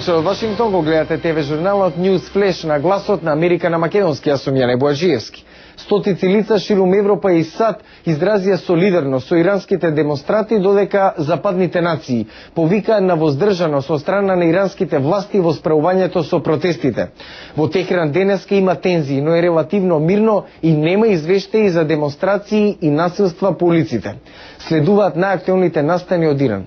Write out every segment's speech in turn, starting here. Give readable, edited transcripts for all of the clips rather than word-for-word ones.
вечер од Вашингтон, го гледате ТВ журналот News Flash на гласот на Америка на македонски, јас сум Јане Боаджиевски. Стотици лица ширум Европа и САД изразија солидарност со иранските демонстранти, додека западните нации повикаа на воздржаност од страна на иранските власти во справувањето со протестите. Во Техеран денеска има тензии, но е релативно мирно и нема извештаи за демонстрации и насилства по улиците. Следуваат најактуелните настани од Иран.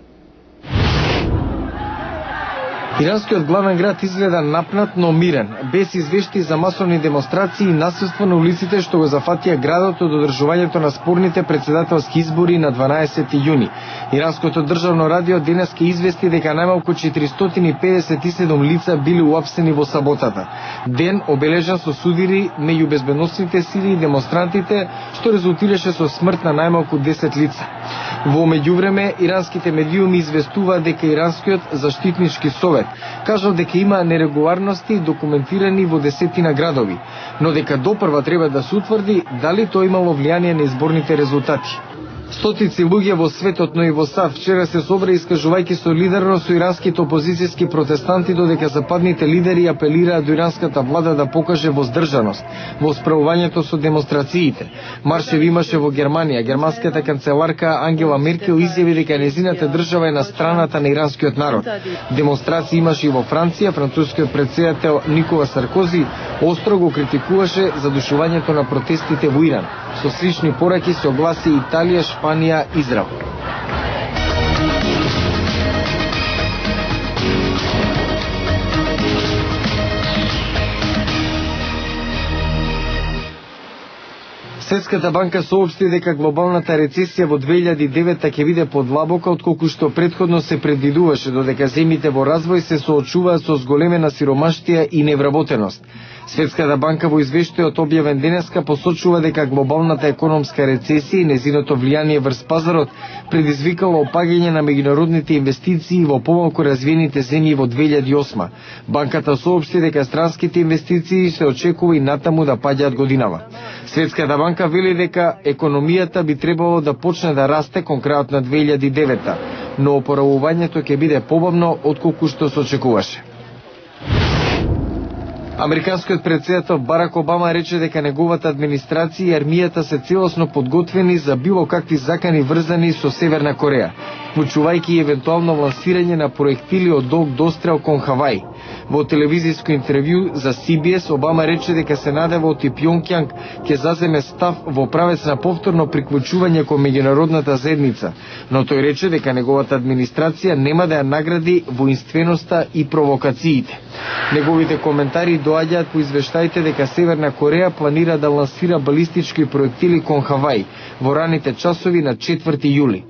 Иранскиот главен град изгледа напнат, но мирен, без извешти за масовни демонстрации и насилство на улиците што го зафатија градот од одржувањето на спорните председателски избори на 12 јуни. Иранското државно радио денеска извести дека најмалку 457 лица били уапсени во саботата. Ден обележан со судири меѓу безбедносните сили и демонстрантите, што резултираше со смрт на најмалку 10 лица. Во меѓувреме, иранските медиуми известуваат дека Иранскиот заштитнички совет кажал дека има нерегуларности документирани во десетина градови, но дека допрва треба да се утврди дали тоа имало влијание на изборните резултати. Стотици луѓе во светот, но и во САД вчера се собра искажувајќи солидарност со иранските опозицијски протестанти, додека западните лидери апелираа до иранската влада да покаже воздржаност во справувањето со демонстрациите. Маршеви имаше во Германија. Германската канцеларка Ангела Меркел изјави дека нејзината држава е на страната на иранскиот народ. Демонстрации имаше и во Франција. Францускиот претседател Никола Саркози остро го критикуваше задушувањето на протестите во Иран. Со слични пораки се огласи Италија, Шпанија, Израел. Светската банка соопшти дека глобалната рецесија во 2009 ќе биде подлабока отколку што претходно се предвидуваше, додека земјите во развој се соочуваат со зголемена сиромаштија и невработеност. Светската банка во извештајот објавен денеска посочува дека глобалната економска рецесија и незиното влијание врз пазарот предизвикало опаѓање на меѓународните инвестиции во помалку развиените земји во 2008. Банката соопшти дека странските инвестиции се очекува и натаму да паѓаат годинава. Светската банка вели дека економијата би требало да почне да расте кон крајот на 2009, но опоравувањето ќе биде побавно отколку што се очекуваше. Американскиот претседател Барак Обама рече дека неговата администрација и армијата се целосно подготвени за било какви закани врзани со Северна Кореја, вклучувајќи евентуално лансирање на проектили од долг дострел кон Хавај. Во телевизиско интервју за CBS Обама рече дека се надева и Пјонкјанг ќе заземе став во правец на повторно приклучување кон меѓународната заедница, но тој рече дека неговата администрација нема да ја награди воинственоста и провокациите. Неговите коментари доаѓаат по извештаите дека Северна Кореја планира да лансира балистички проектили кон Хавај во раните часови на 4 јули.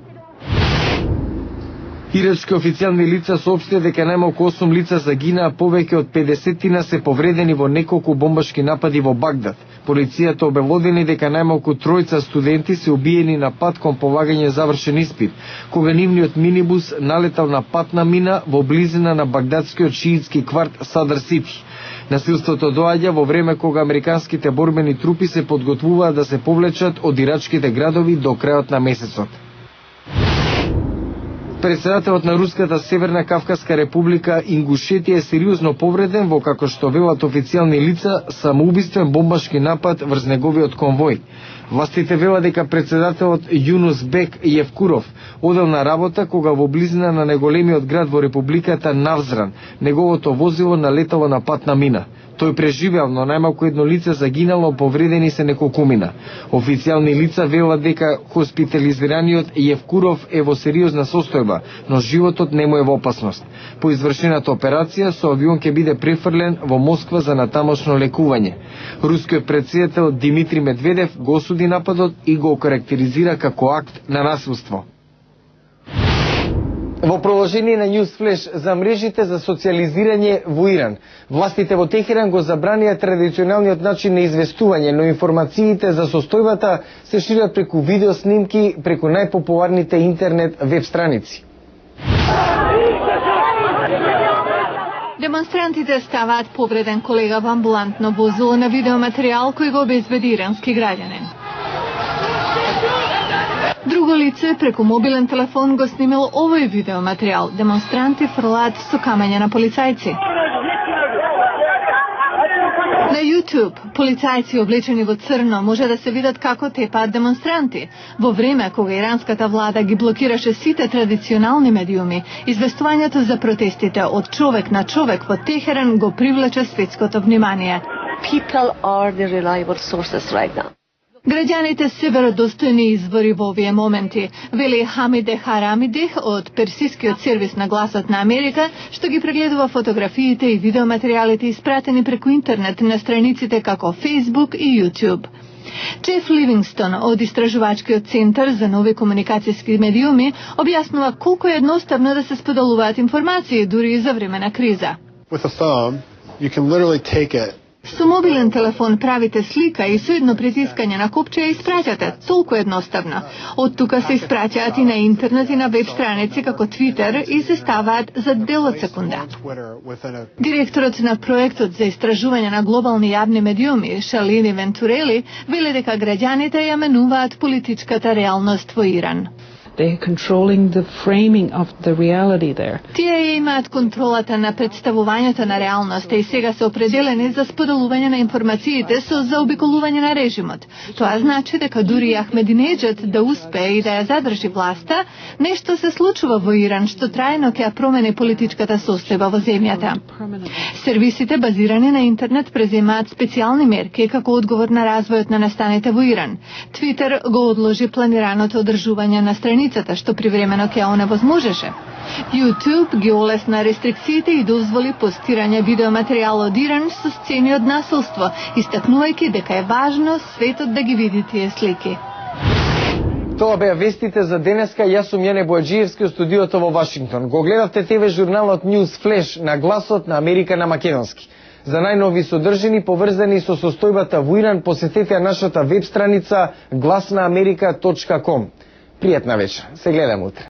Ирачки официјални лица соопштија дека најмалку 8 лица загинаа, повеќе од 50 се повредени во неколку бомбашки напади во Багдад. Полицијата обелодени дека најмалку 3 студенти се убиени на пат кон полагање завршен испит, кога нивниот минибус налетал на патна мина во близина на багдадскиот шиитски кварт Садар Сити. Насилството доаѓа во време кога американските борбени трупи се подготвуваат да се повлечат од ирачките градови до крајот на месецот. Председателот на Руската Северна Кавказска република Ингушетија е сериозно повреден во, како што велат официјални лица, самоубиствен бомбашки напад врз неговиот конвој. Властите велат дека председателот Юнус Бек Јевкуров одел на работа кога во близина на најголемиот град во републиката Навзран неговото возило налетало на патна мина. Тој преживеал, но најмалку едно лице загинало, повредени се неколкумина. Официјални лица велат дека хоспитализираниот Јевкуров е во сериозна состојба, но животот не му е во опасност. По извршената операција со авион ќе биде префрлен во Москва за натамошно лекување. Рускиот претседател Димитри Медведев го осуди нападот и го окарактеризира како акт на насилство. Во продолжение на News Flash за мрежите за социализирање во Иран, властите во Техеран го забранија традиционалниот начин на известување, но информациите за состојбата се шират преку видеоснимки преку најпопуларните интернет веб страници. Демонстрантите ставаат повреден колега во амбулантно возило на видеоматеријал кој го обезбеди ирански граѓанин. Друго лице преку мобилен телефон го снимало овој видеоматеријал. Демонстранти фрлаат со камења на полицајци. На YouTube полицајци облечени во црно може да се видат како тепаат демонстранти. Во време кога иранската влада ги блокираше сите традиционални медиуми, известувањето за протестите од човек на човек во Техеран го привлече светското внимание. People are the reliable sources right now. Граѓаните се веродостојни извори во овие моменти, вели Хамиде Харамидих од персискиот сервис на Гласот на Америка, што ги прегледува фотографиите и видеоматеријалите испратени преку интернет на страниците како Facebook и YouTube. Джеф Ливингстон од Истражувачкиот центар за нови комуникацијски медиуми објаснува колку е едноставно да се споделуваат информации дури и за време на криза. With a phone, you can literally take it. Со мобилен телефон правите слика и со едно притискање на копче ја испраќате, толку едноставно. Од тука се испраќаат и на интернет и на веб страници како Twitter и се ставаат за дел од секунда. Директорот на проектот за истражување на глобални јавни медиуми, Шалини Вентурели, вели дека граѓаните ја менуваат политичката реалност во Иран. They're controlling the framing of the reality there. Тие имаат контролата на представувањето на реалноста и сега се определени за споделување на информациите со заобиколување на режимот. Тоа значи дека дури Ахмединеџад да успее и да ја задржи власта, нешто се случува во Иран што трајно ќе ја промени политичката состојба во земјата. Сервисите базирани на интернет преземаат специјални мерки како одговор на развојот на настаните во Иран. Твитер го одложи планираното одржување на страницата што привремено ќе ја оневозможеше. YouTube ги олесна рестрикциите и дозволи постирање видеоматеријал од Иран со сцени од насилство, истакнувајќи дека е важно светот да ги види тие слики. Тоа беа вестите за денеска. Јас сум Јане Боаџиевски од студиото во Вашингтон. Го гледавте ТВ журналот News Flash на Гласот на Америка на македонски. За најнови содржини поврзани со состојбата во Иран, посетете нашата веб страница glasnaamerika.com. Пријатна вечер. Се гледам утре.